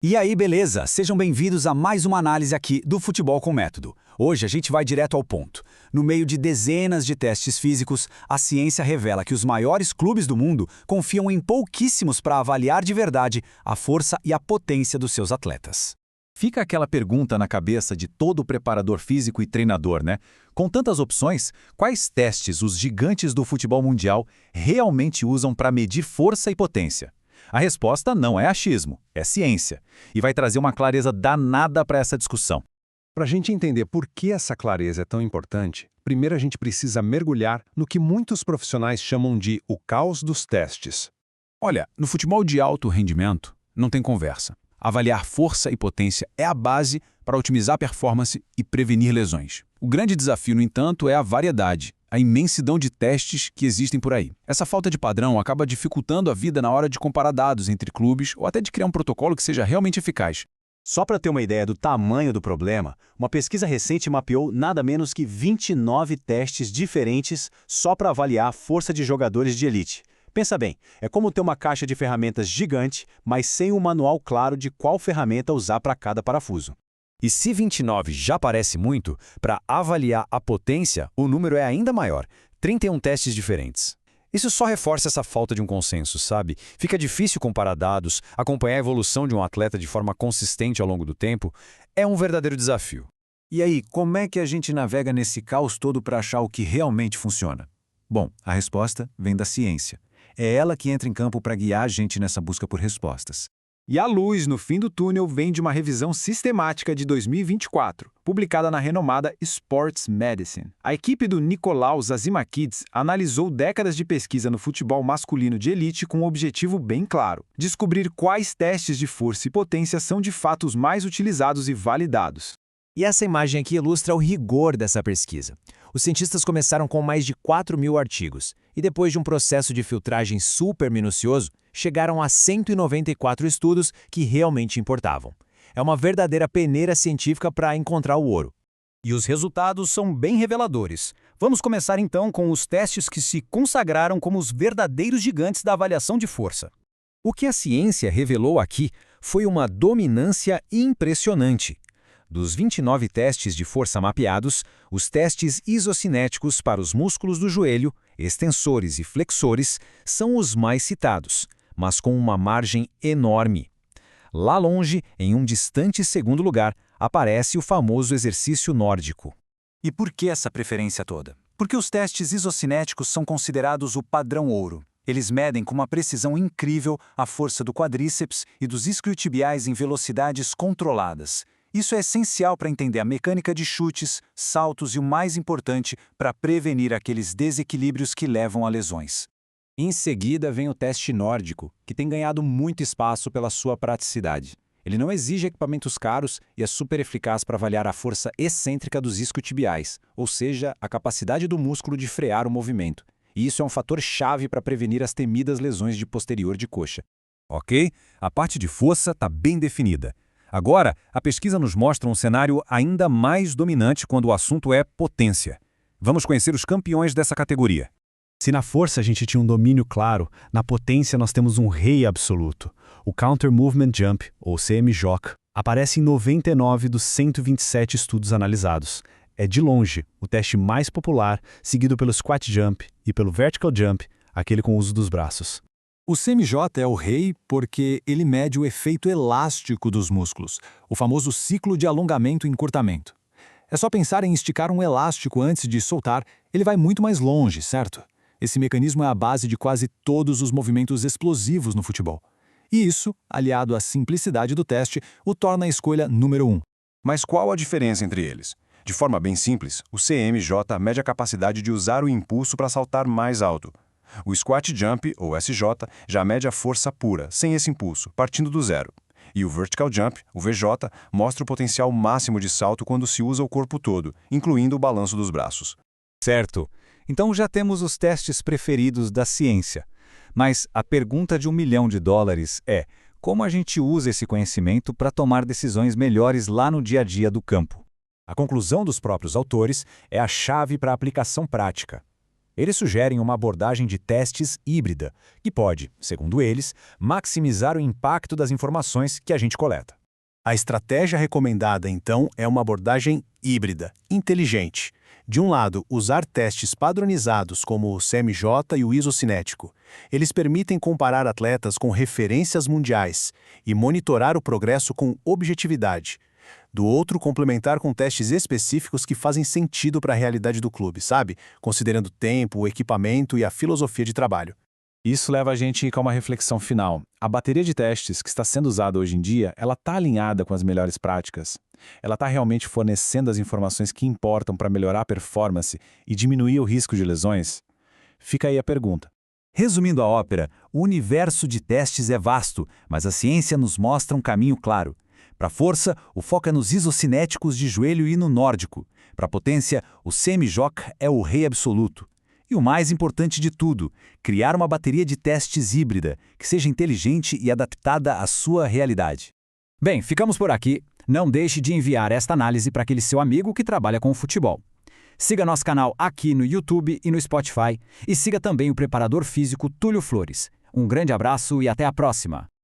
E aí, beleza? Sejam bem-vindos a mais uma análise aqui do Futebol com Método. Hoje a gente vai direto ao ponto. No meio de dezenas de testes físicos, a ciência revela que os maiores clubes do mundo confiam em pouquíssimos para avaliar de verdade a força e a potência dos seus atletas. Fica aquela pergunta na cabeça de todo preparador físico e treinador, né? Com tantas opções, quais testes os gigantes do futebol mundial realmente usam para medir força e potência? A resposta não é achismo, é ciência, e vai trazer uma clareza danada para essa discussão. Para a gente entender por que essa clareza é tão importante, primeiro a gente precisa mergulhar no que muitos profissionais chamam de o caos dos testes. Olha, no futebol de alto rendimento, não tem conversa. Avaliar força e potência é a base para otimizar a performance e prevenir lesões. O grande desafio, no entanto, é a variedade, a imensidão de testes que existem por aí. Essa falta de padrão acaba dificultando a vida na hora de comparar dados entre clubes ou até de criar um protocolo que seja realmente eficaz. Só para ter uma ideia do tamanho do problema, uma pesquisa recente mapeou nada menos que 29 testes diferentes só para avaliar a força de jogadores de elite. Pensa bem, é como ter uma caixa de ferramentas gigante, mas sem um manual claro de qual ferramenta usar para cada parafuso. E se 29 já parece muito, para avaliar a potência, o número é ainda maior, 31 testes diferentes. Isso só reforça essa falta de um consenso, sabe? Fica difícil comparar dados, acompanhar a evolução de um atleta de forma consistente ao longo do tempo. É um verdadeiro desafio. E aí, como é que a gente navega nesse caos todo para achar o que realmente funciona? Bom, a resposta vem da ciência. É ela que entra em campo para guiar a gente nessa busca por respostas. E a luz no fim do túnel vem de uma revisão sistemática de 2024, publicada na renomada Sports Medicine. A equipe do Nicolaus Zazimakides analisou décadas de pesquisa no futebol masculino de elite com um objetivo bem claro: descobrir quais testes de força e potência são de fato os mais utilizados e validados. E essa imagem aqui ilustra o rigor dessa pesquisa. Os cientistas começaram com mais de 4.000 artigos e depois de um processo de filtragem super minucioso, chegaram a 194 estudos que realmente importavam. É uma verdadeira peneira científica para encontrar o ouro. E os resultados são bem reveladores. Vamos começar então com os testes que se consagraram como os verdadeiros gigantes da avaliação de força. O que a ciência revelou aqui foi uma dominância impressionante. Dos 29 testes de força mapeados, os testes isocinéticos para os músculos do joelho, extensores e flexores, são os mais citados, mas com uma margem enorme. Lá longe, em um distante segundo lugar, aparece o famoso exercício nórdico. E por que essa preferência toda? Porque os testes isocinéticos são considerados o padrão ouro. Eles medem com uma precisão incrível a força do quadríceps e dos isquiotibiais em velocidades controladas. Isso é essencial para entender a mecânica de chutes, saltos e, o mais importante, para prevenir aqueles desequilíbrios que levam a lesões. Em seguida vem o teste nórdico, que tem ganhado muito espaço pela sua praticidade. Ele não exige equipamentos caros e é super eficaz para avaliar a força excêntrica dos isquiotibiais, ou seja, a capacidade do músculo de frear o movimento. E isso é um fator chave para prevenir as temidas lesões de posterior de coxa. Ok, a parte de força está bem definida. Agora, a pesquisa nos mostra um cenário ainda mais dominante quando o assunto é potência. Vamos conhecer os campeões dessa categoria. Se na força a gente tinha um domínio claro, na potência nós temos um rei absoluto. O Counter Movement Jump, ou CMJOC, aparece em 99 dos 127 estudos analisados. É de longe o teste mais popular, seguido pelo Squat Jump e pelo Vertical Jump, aquele com o uso dos braços. O CMJ é o rei porque ele mede o efeito elástico dos músculos, o famoso ciclo de alongamento e encurtamento. É só pensar em esticar um elástico antes de soltar, ele vai muito mais longe, certo? Esse mecanismo é a base de quase todos os movimentos explosivos no futebol. E isso, aliado à simplicidade do teste, o torna a escolha número 1. Mas qual a diferença entre eles? De forma bem simples, o CMJ mede a capacidade de usar o impulso para saltar mais alto. O Squat Jump, ou SJ, já mede a força pura, sem esse impulso, partindo do zero. E o Vertical Jump, o VJ, mostra o potencial máximo de salto quando se usa o corpo todo, incluindo o balanço dos braços. Certo. Então já temos os testes preferidos da ciência. Mas a pergunta de $1 milhão é: como a gente usa esse conhecimento para tomar decisões melhores lá no dia a dia do campo? A conclusão dos próprios autores é a chave para a aplicação prática. Eles sugerem uma abordagem de testes híbrida, que pode, segundo eles, maximizar o impacto das informações que a gente coleta. A estratégia recomendada, então, é uma abordagem híbrida, inteligente. De um lado, usar testes padronizados como o CMJ e o isocinético. Eles permitem comparar atletas com referências mundiais e monitorar o progresso com objetividade. Do outro, complementar com testes específicos que fazem sentido para a realidade do clube, sabe? Considerando tempo, o equipamento e a filosofia de trabalho. Isso leva a gente a uma reflexão final. A bateria de testes que está sendo usada hoje em dia, ela está alinhada com as melhores práticas? Ela está realmente fornecendo as informações que importam para melhorar a performance e diminuir o risco de lesões? Fica aí a pergunta. Resumindo a ópera, o universo de testes é vasto, mas a ciência nos mostra um caminho claro. Para a força, o foco é nos isocinéticos de joelho e no nórdico. Para a potência, o CMJOC é o rei absoluto. E o mais importante de tudo, criar uma bateria de testes híbrida, que seja inteligente e adaptada à sua realidade. Bem, ficamos por aqui. Não deixe de enviar esta análise para aquele seu amigo que trabalha com futebol. Siga nosso canal aqui no YouTube e no Spotify e siga também o preparador físico Túlio Flores. Um grande abraço e até a próxima!